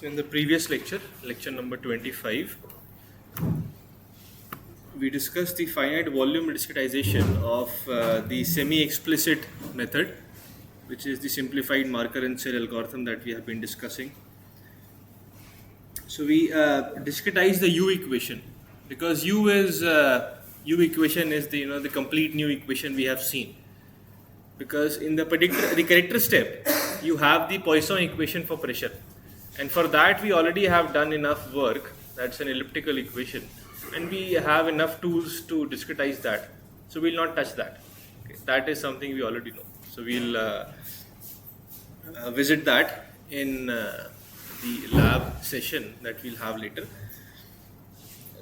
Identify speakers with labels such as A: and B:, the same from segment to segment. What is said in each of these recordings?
A: So in the previous lecture, lecture number 25, we discussed the finite volume discretization of the semi-explicit method, which is the simplified marker and cell algorithm that we have been discussing. So we discretize the U equation because U equation is the complete new equation we have seen. Because in the corrector step, you have the Poisson equation for pressure, and for that we already have done enough work. That's an elliptical equation, and we have enough tools to discretize that. So we'll not touch that. Okay. That is something we already know. So we'll visit that in the lab session that we'll have later.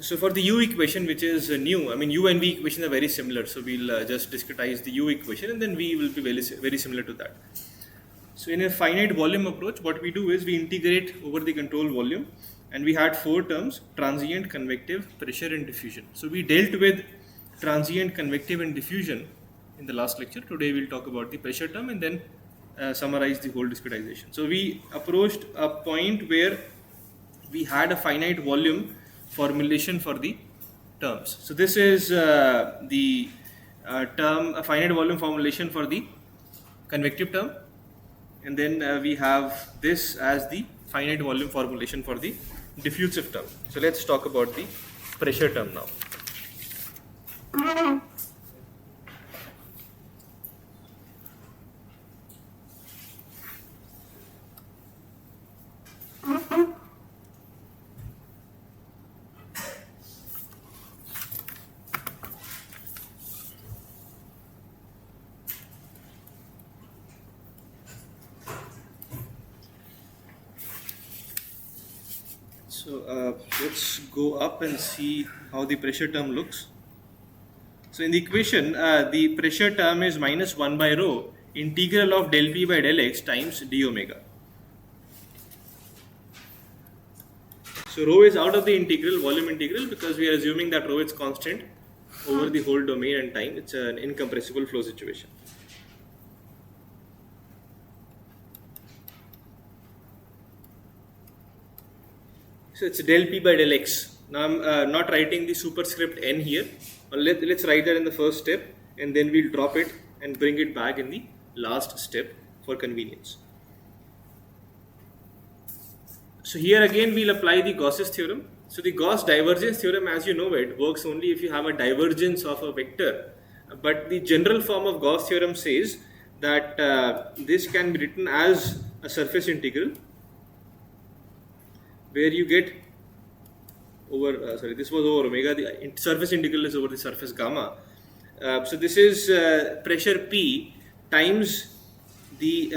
A: So for the U equation, which is new, I mean U and V equations are very similar. So we'll just discretize the U equation, and then V will be very similar to that. So in a finite volume approach, what we do is we integrate over the control volume, and we had four terms: transient, convective, pressure, and diffusion. So we dealt with transient, convective, and diffusion in the last lecture. Today we'll talk about the pressure term and then summarize the whole discretization. So we approached a point where we had a finite volume formulation for the terms. So this is the term, a finite volume formulation for the convective term, and then we have this as the finite volume formulation for the diffusive term. So let's talk about the pressure term now. So let's go up and see how the pressure term looks. So in the equation, the pressure term is minus 1 by rho integral of del P by del X times d omega. So rho is out of the integral, volume integral, because we are assuming that rho is constant over the whole domain and time. It's an incompressible flow situation. So it's del P by del X. Now I'm not writing the superscript n here. Let's write that in the first step, and then we'll drop it and bring it back in the last step for convenience. So here again we'll apply the Gauss's theorem. So the Gauss divergence theorem, as you know it, works only if you have a divergence of a vector. But the general form of Gauss theorem says that this can be written as a surface integral, where you get over, this was over omega, the surface integral is over the surface gamma. So this is pressure P times the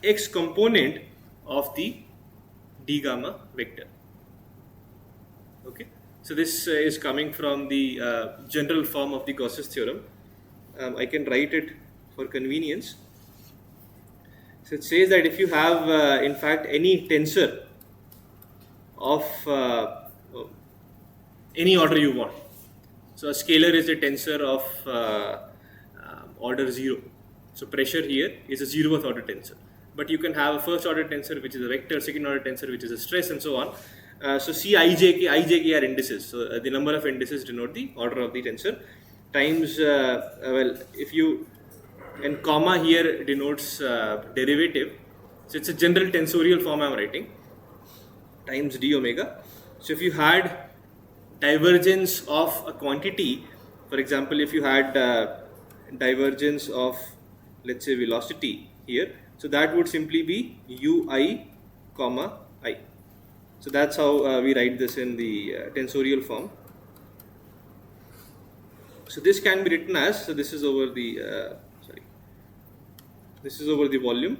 A: x component of the d gamma vector. Okay, so this is coming from the general form of the Gauss's theorem. I can write it for convenience. So it says that if you have in fact any tensor of any order you want. So a scalar is a tensor of order 0. So pressure here is a 0th order tensor. But you can have a first order tensor which is a vector, second order tensor which is a stress, and so on. So C, I, J, K, are indices. So the number of indices denote the order of the tensor times, if you, and comma here denotes derivative. So it's a general tensorial form I'm writing, times d omega. So if you had divergence of a quantity, for example, if you had divergence of, let's say, velocity here, so that would simply be ui comma I. So that's how we write this in the tensorial form. So this can be written as, so this is over the this is over the volume.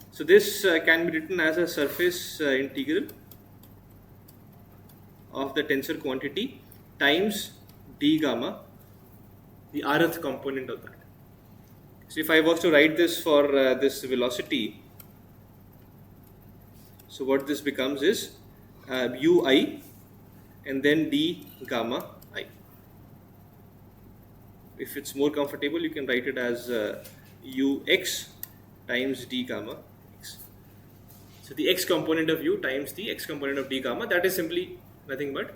A: So this can be written as a surface integral of the tensor quantity times d gamma, the rth component of that. So if I was to write this for this velocity, so what this becomes is ui and then d gamma I. If it's more comfortable, you can write it as ux times d gamma x. So the x component of u times the x component of d gamma, that is simply nothing but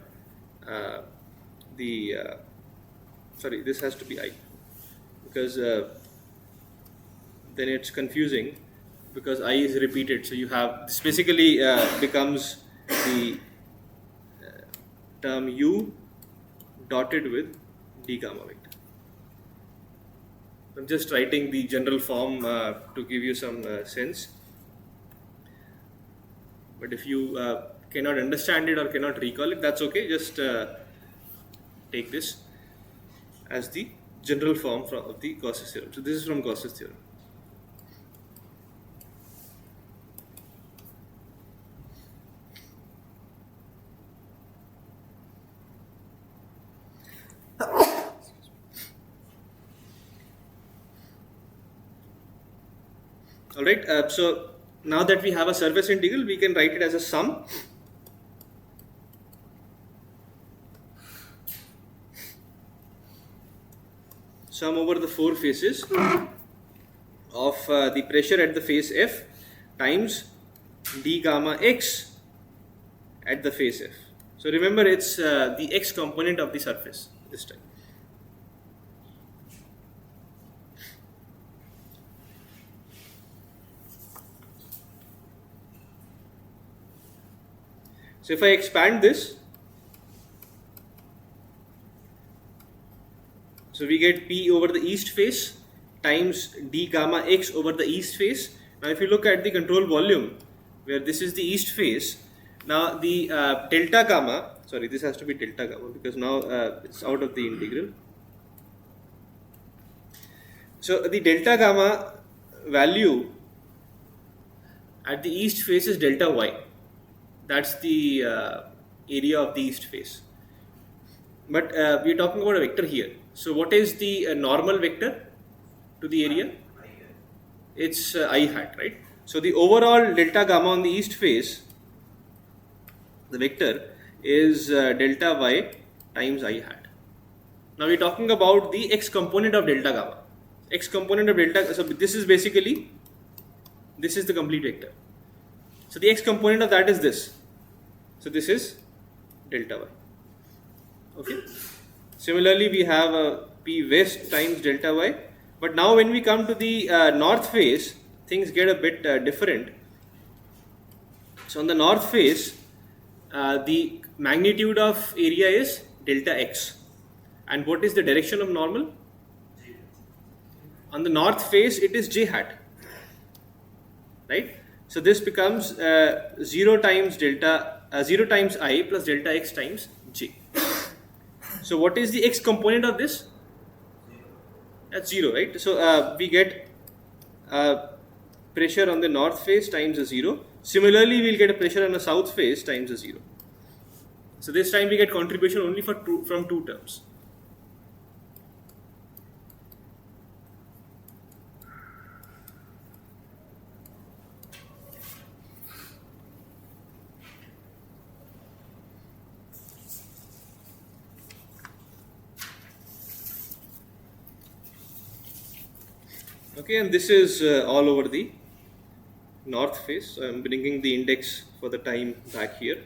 A: sorry, this has to be I, because then it's confusing because I is repeated. So you have, this basically becomes the term u dotted with d gamma vector. I'm just writing the general form to give you some sense. But if you cannot understand it or cannot recall it, that's okay. Just take this as the general form of the Gauss's theorem. So this is from Gauss's theorem. Alright, so now that we have a surface integral, we can write it as a sum over the four faces of the pressure at the face F times d gamma x at the face F. So remember, it's the x component of the surface this time. So if I expand this, so we get P over the east face times d gamma x over the east face. Now if you look at the control volume, where this is the east face, now the delta gamma, sorry, this has to be delta gamma because now it's out of the integral. So the delta gamma value at the east face is delta y. That's the area of the east face. But we are talking about a vector here. So what is the normal vector to the area? It's I hat, right? So the overall delta gamma on the east face, the vector, is delta y times I hat. Now we are talking about the x component of delta gamma. X component of delta, so this is basically, this is the complete vector. So the x component of that is this. So this is delta y. Okay. Similarly, we have a P west times delta y. But now when we come to the north face, things get a bit different. So on the north face, the magnitude of area is delta x. And what is the direction of normal? On the north face, it is j hat. Right? So this becomes 0 times I plus delta x times j. So what is the x component of this? That's 0, right? So we get pressure on the north face times a 0. Similarly, we'll get a pressure on the south face times a 0. So this time we get contribution only from two terms. Okay, and this is all over the north face. So I am bringing the index for the time back here.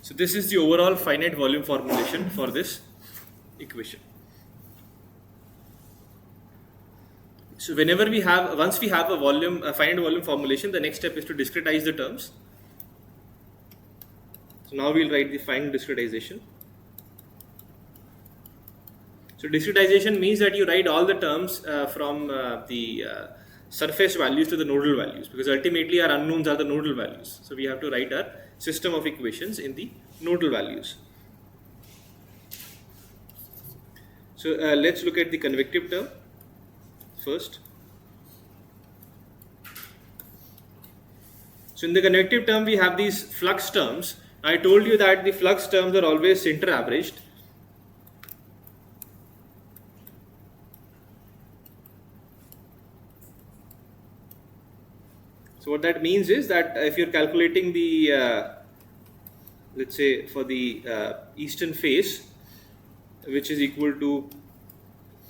A: So this is the overall finite volume formulation for this equation. So whenever we have, once we have a finite volume formulation, the next step is to discretize the terms. So now we'll write the final discretization. So discretization means that you write all the terms from the surface values to the nodal values, because ultimately our unknowns are the nodal values. So we have to write our system of equations in the nodal values. So let's look at the convective term first. So in the convective term we have these flux terms. I told you that the flux terms are always center averaged. So what that means is that if you're calculating the let's say for the eastern phase, which is equal to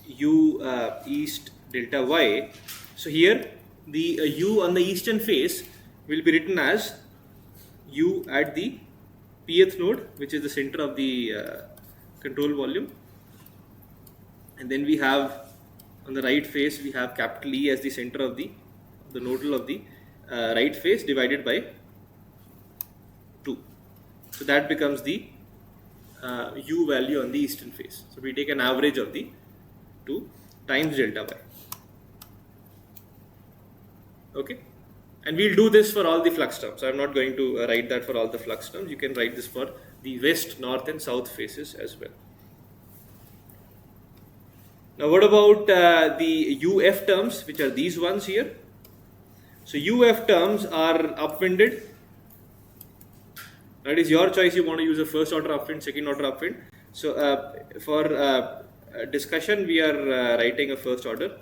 A: u east delta y, so here the u on the eastern phase will be written as u at the pth node, which is the center of the control volume, and then we have on the right phase we have capital E as the center of the nodal of the right phase divided by 2. So that becomes the u value on the eastern phase. So we take an average of the 2 times delta y. Okay, and we'll do this for all the flux terms. I'm not going to write that for all the flux terms. You can write this for the west, north and south phases as well. Now what about the UF terms, which are these ones here? So UF terms are upwinded. That is your choice. You want to use a first order upwind, second order upwind. So for discussion, we are writing a first order.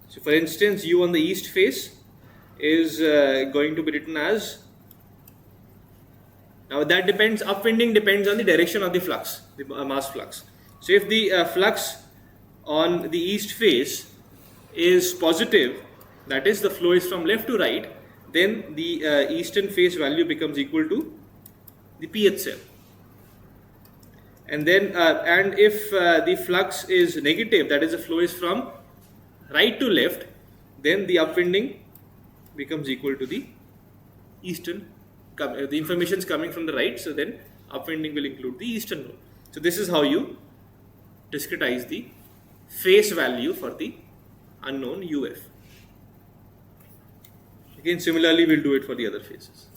A: So for instance, U on the east face is going to be written as, now that depends, upwinding depends on the direction of the flux, the mass flux. So if the flux on the east face is positive, that is the flow is from left to right, then the eastern phase value becomes equal to the pth cell. And then and if the flux is negative, that is the flow is from right to left, then the upwinding becomes equal to the eastern. The information is coming from the right, so then upwinding will include the eastern node. So this is how you discretize the phase value for the unknown UF. Again, similarly, we'll do it for the other phases.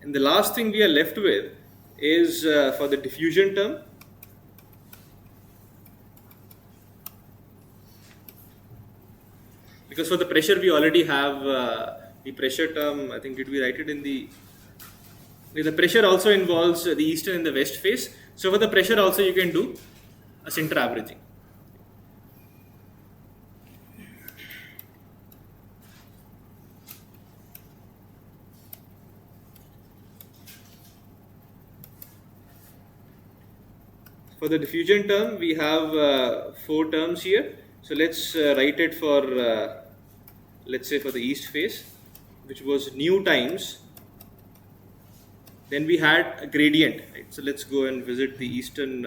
A: And the last thing we are left with is for the diffusion term. Because for the pressure we already have the pressure term. I think did we write it in the pressure also involves the eastern and the west phase. So for the pressure also you can do a center averaging. For the diffusion term, we have 4 terms here. So let's write it for, let's say for the east phase, which was nu times. Then we had a gradient. Right? So let's go and visit the eastern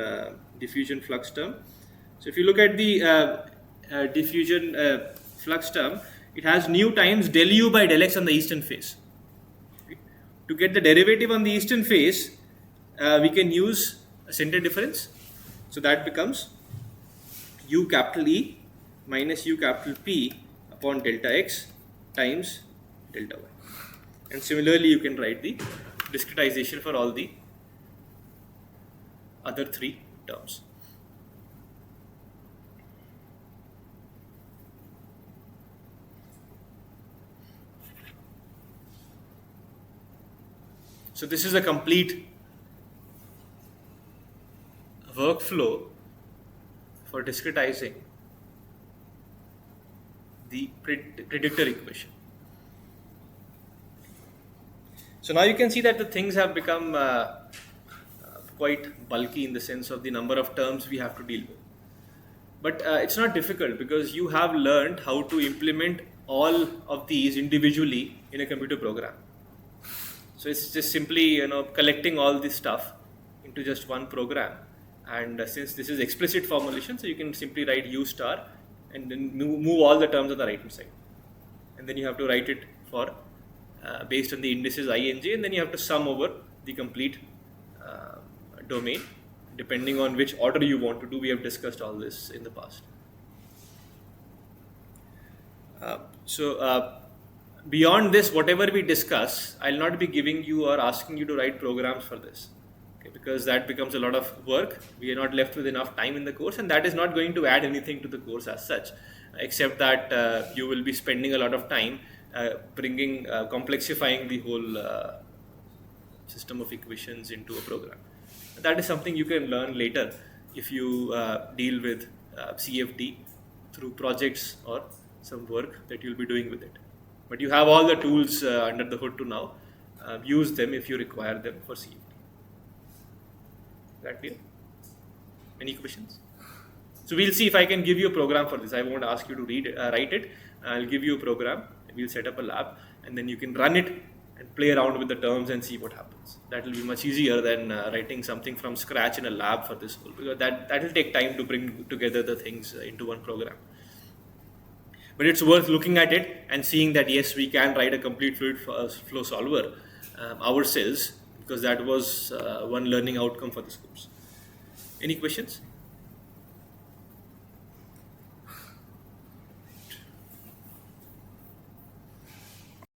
A: diffusion flux term. So if you look at the diffusion flux term, it has nu times del u by del x on the eastern phase. Okay? To get the derivative on the eastern phase, we can use a center difference. So that becomes u capital E minus u capital P upon delta x times delta y. And similarly, you can write the discretization for all the other 3 terms. So this is a complete workflow for discretizing the predictor equation. So now you can see that the things have become quite bulky in the sense of the number of terms we have to deal with. But it's not difficult because you have learned how to implement all of these individually in a computer program. So it's just simply collecting all this stuff into just one program. And since this is explicit formulation, so you can simply write u star and then move all the terms on the right hand side. And then you have to write it for based on the indices I and j, and then you have to sum over the complete domain depending on which order you want to do. We have discussed all this in the past. Beyond this, whatever we discuss, I'll not be giving you or asking you to write programs for this, okay, because that becomes a lot of work. We are not left with enough time in the course, and that is not going to add anything to the course as such, except that you will be spending a lot of time complexifying the whole system of equations into a program. That is something you can learn later if you deal with CFD through projects or some work that you'll be doing with it. But you have all the tools under the hood to now use them if you require them for CFD. Is that clear? Any questions? So we'll see if I can give you a program for this. I won't ask you to write it. I'll give you a program. We'll set up a lab, and then you can run it and play around with the terms and see what happens. That will be much easier than writing something from scratch in a lab for this whole, because that will take time to bring together the things into one program. But it's worth looking at it and seeing that yes, we can write a complete fluid flow solver ourselves, because that was one learning outcome for this course. Any questions?